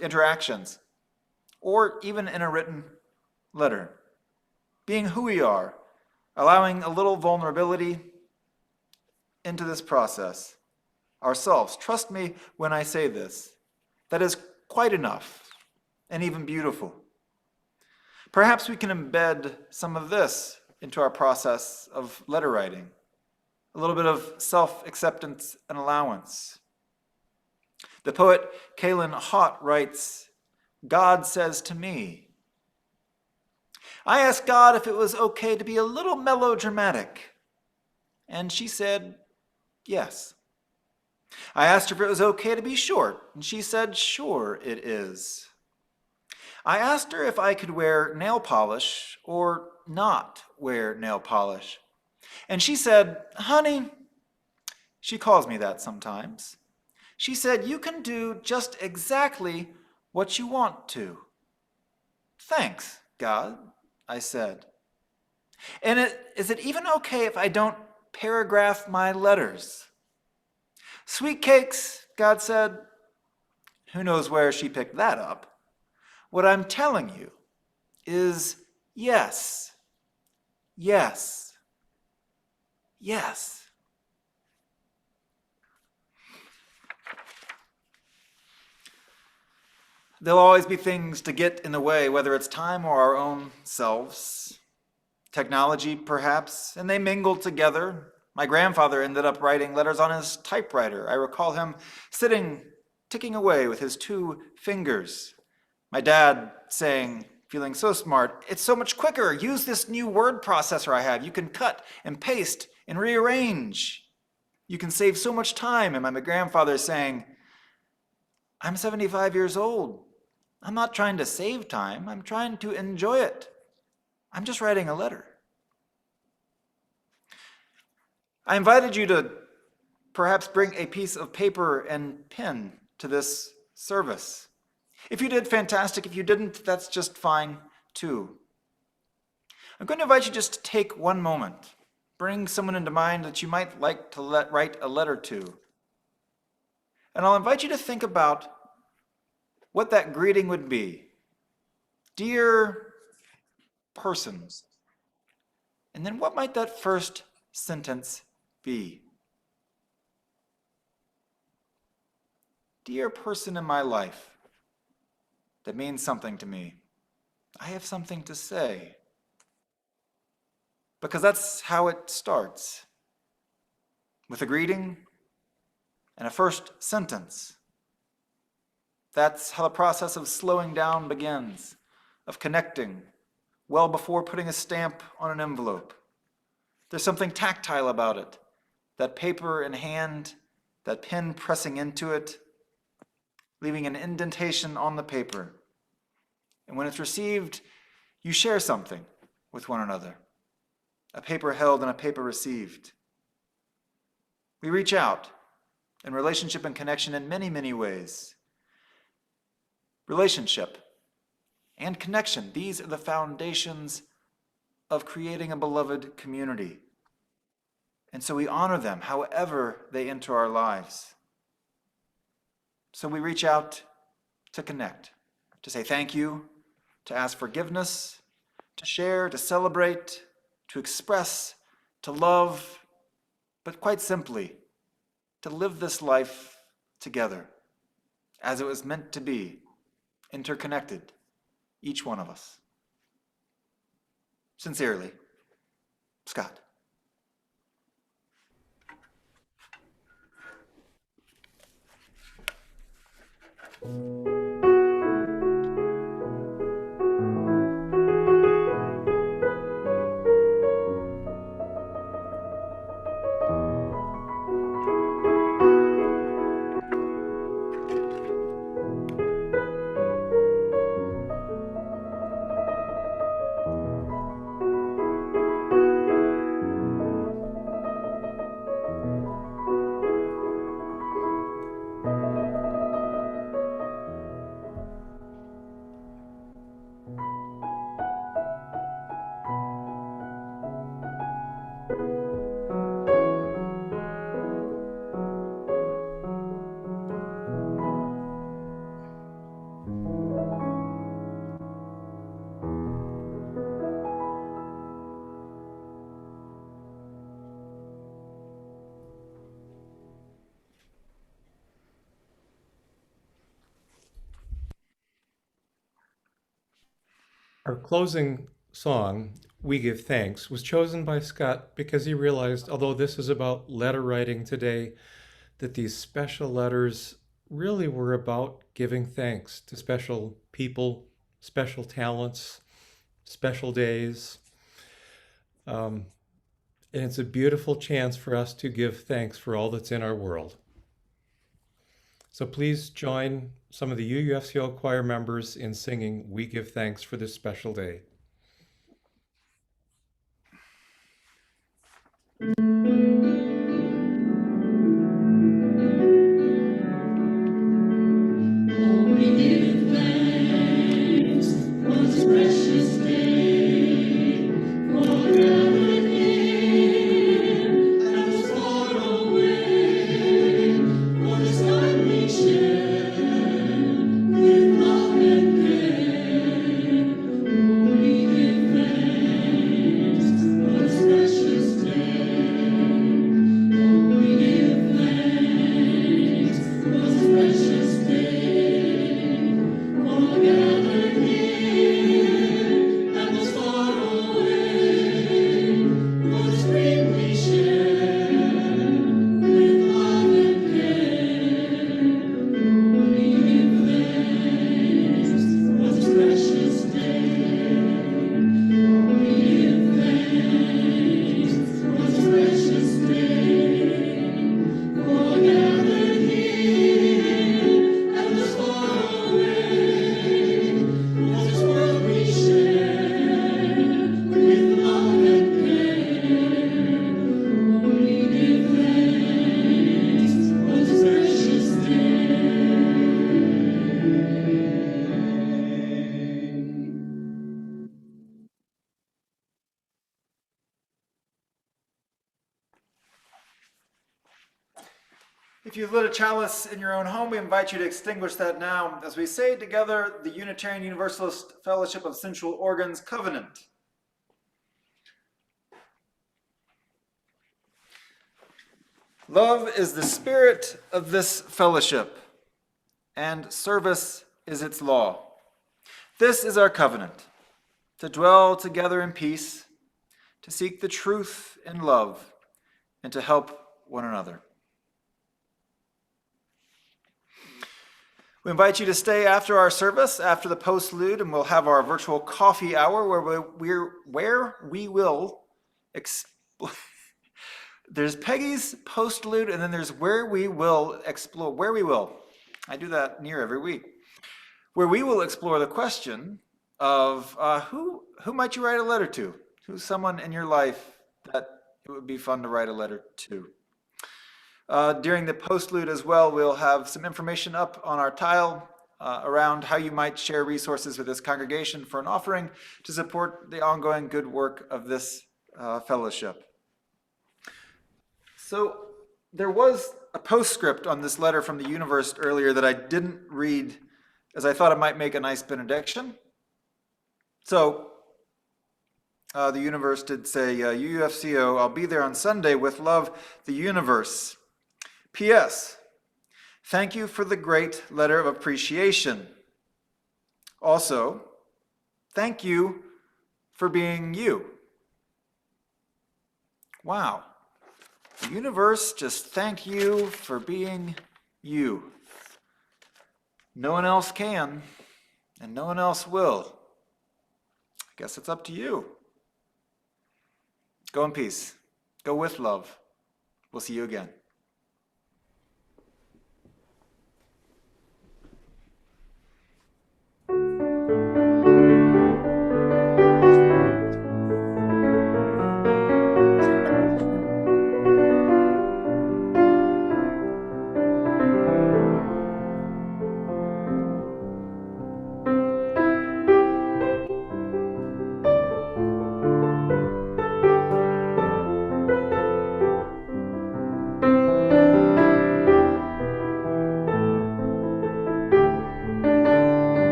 interactions, or even in a written letter. Being who we are, allowing a little vulnerability into this process, ourselves. Trust me when I say this. That is quite enough and even beautiful. Perhaps we can embed some of this into our process of letter writing. A little bit of self-acceptance and allowance. The poet Kaylin Hott writes, God says to me, I asked God if it was okay to be a little melodramatic. and she said yes. I asked her if it was okay to be short, and she said sure it is. I asked her if I could wear nail polish or not wear nail polish, and she said, honey, she calls me that sometimes. She said, you can do just exactly what you want to. Thanks, God, I said. And is it even okay if I don't paragraph my letters? Sweet cakes, God said. Who knows where she picked that up? What I'm telling you is yes, yes, yes. There'll always be things to get in the way, whether it's time or our own selves. Technology, perhaps, and they mingled together. My grandfather ended up writing letters on his typewriter. I recall him sitting, ticking away with his 2 fingers. My dad saying, feeling so smart, it's so much quicker. Use this new word processor I have. You can cut and paste and rearrange. You can save so much time. And my grandfather saying, I'm 75 years old. I'm not trying to save time. I'm trying to enjoy it. I'm just writing a letter. I invited you to perhaps bring a piece of paper and pen to this service. If you did, fantastic. If you didn't, that's just fine too. I'm going to invite you just to take one moment. Bring someone into mind that you might like to write a letter to. And I'll invite you to think about what that greeting would be. Dear person. And then what might that first sentence be? Dear person in my life that means something to me, I have something to say. Because that's how it starts. With a greeting and a first sentence. That's how the process of slowing down begins, of connecting, well before putting a stamp on an envelope. There's something tactile about it. That paper in hand, that pen pressing into it, leaving an indentation on the paper. And when it's received, you share something with one another. A paper held and a paper received. We reach out in relationship and connection in many, many ways. Relationship and connection, these are the foundations of creating a beloved community. And so we honor them however they enter our lives. So we reach out to connect, to say thank you, to ask forgiveness, to share, to celebrate, to express, to love, but quite simply, to live this life together as it was meant to be, interconnected, each one of us. Sincerely, Scott. Our closing song, We Give Thanks, was chosen by Scott because he realized, although this is about letter writing today, that these special letters really were about giving thanks to special people, special talents, special days. And and it's a beautiful chance for us to give thanks for all that's in our world. So please join some of the UUFCO choir members in singing We Give Thanks for this special day. If you've lit a chalice in your own home, we invite you to extinguish that now as we say together the Unitarian Universalist Fellowship of Sensual Organs Covenant. Love is the spirit of this fellowship, and service is its law. This is our covenant, to dwell together in peace, to seek the truth in love, and to help one another. We invite you to stay after our service, after the postlude, and we'll have our virtual coffee hour where we will explore. There's Peggy's postlude, and then there's where we will explore. Where we will. I do that near every week. Where we will explore the question of who might you write a letter to? Who's someone in your life that it would be fun to write a letter to? During the postlude as well, we'll have some information up on our tile around how you might share resources with this congregation for an offering to support the ongoing good work of this fellowship. So there was a postscript on this letter from the Universalist earlier that I didn't read as I thought it might make a nice benediction. So the Universalist did say, UUFCO, I'll be there on Sunday with love, the Universe. P.S. Thank you for the great letter of appreciation. Also, thank you for being you. Wow. The universe just thanked you for being you. No one else can, and no one else will. I guess it's up to you. Go in peace. Go with love. We'll see you again.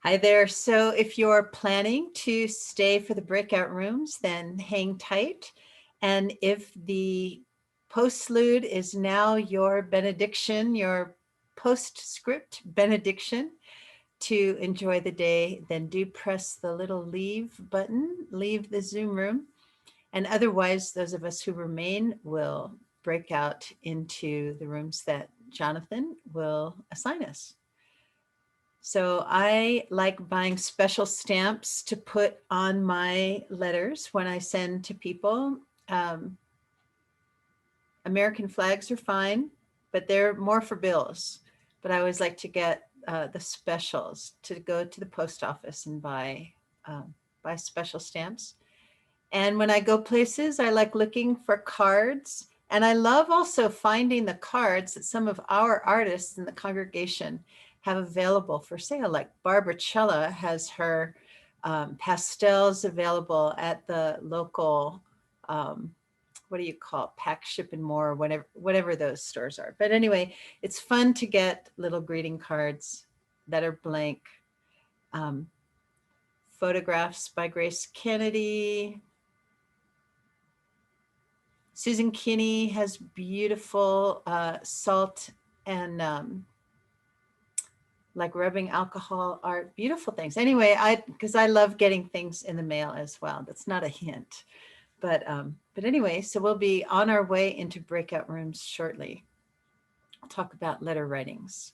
Hi there. So if you're planning to stay for the breakout rooms, then hang tight. And if the postlude is now your benediction, your postscript benediction to enjoy the day, then do press the little leave button, leave the Zoom room. And otherwise, those of us who remain will break out into the rooms that Jonathan will assign us. So I like buying special stamps to put on my letters when I send to people. American flags are fine, but they're more for bills. But I always like to get the specials, to go to the post office and buy special stamps. And when I go places, I like looking for cards. And I love also finding the cards that some of our artists in the congregation have available for sale. Like Barbara Cella has her pastels available at the local, what do you call it? Pack, Ship, and More, whatever those stores are. But anyway, it's fun to get little greeting cards that are blank. Photographs by Grace Kennedy. Susan Kinney has beautiful salt and like rubbing alcohol art, beautiful things. Anyway, because I love getting things in the mail as well. That's not a hint, but anyway, so we'll be on our way into breakout rooms shortly. I'll talk about letter writings.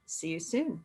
See you soon.